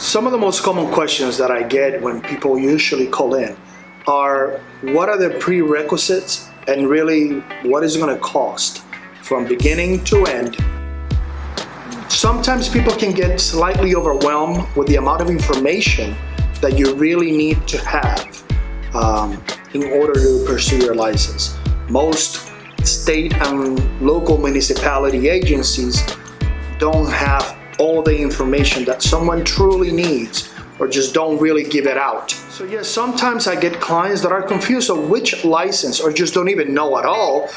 Some of the most common questions that I get when people usually call in are, what are the prerequisites and really what is it going to cost from beginning to end? Sometimes people can get slightly overwhelmed with the amount of information that you really need to have in order to pursue your license. Most state and local municipality agencies don't have all the information that someone truly needs, or just don't really give it out. So yes, sometimes I get clients that are confused on which license, or just don't even know at all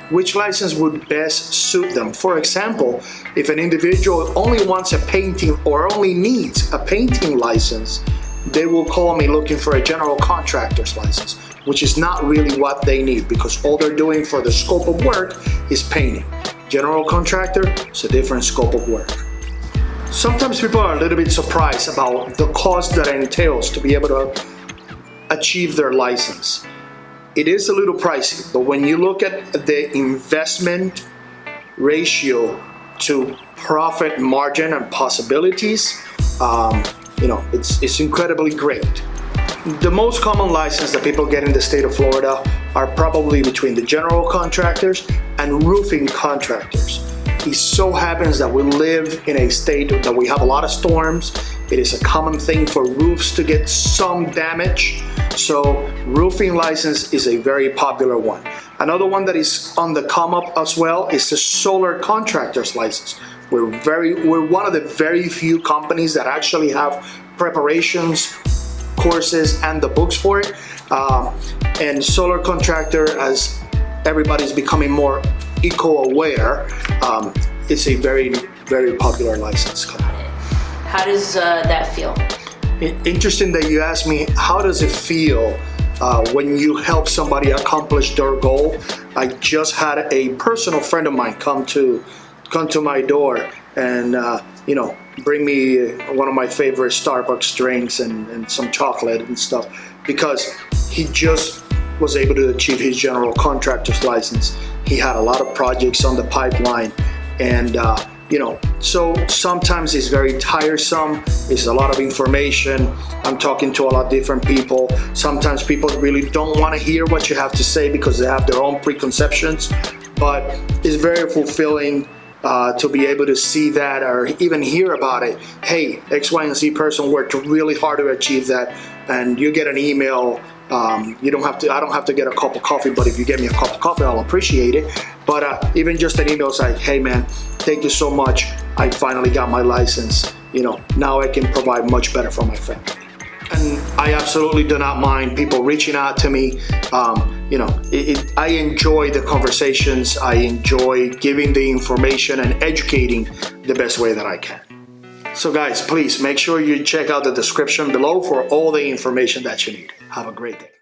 which license would best suit them. For example, if an individual only wants a painting or only needs a painting license, they will call me looking for a general contractor's license, which is not really what they need, because all they're doing for the scope of work is painting. General contractor is a different scope of work. Sometimes people are a little bit surprised about the cost that it entails to be able to achieve their license. It is a little pricey, but when you look at the investment ratio to profit margin and possibilities, it's incredibly great. The most common license that people get in the state of Florida are probably between the general contractors and roofing contractors. It so happens that we live in a state that we have a lot of storms. It is a common thing for roofs to get some damage. So roofing license is a very popular one. Another one that is on the come up as well is the solar contractor's license. We're one of the very few companies that actually have preparations, courses, and the books for it. And solar contractor, as everybody's becoming more eco-aware, it's a very, very popular license. How does that feel? Interesting that you asked me, how does it feel when you help somebody accomplish their goal? I just had a personal friend of mine come to my door and bring me one of my favorite Starbucks drinks and some chocolate and stuff, because he just was able to achieve his general contractor's license. He had a lot of projects on the pipeline, and so sometimes it's very tiresome. It's a lot of information. I'm talking to a lot of different people. Sometimes people really don't want to hear what you have to say because they have their own preconceptions, but it's very fulfilling to be able to see that, or even hear about it. Hey, X, Y, and Z person worked really hard to achieve that, and you get an email. I don't have to get a cup of coffee, but if you get me a cup of coffee, I'll appreciate it. But even just an email is like, hey man, thank you so much. I finally got my license. Now I can provide much better for my family. And I absolutely do not mind people reaching out to me. I enjoy the conversations. I enjoy giving the information and educating the best way that I can. So guys, please make sure you check out the description below for all the information that you need. Have a great day.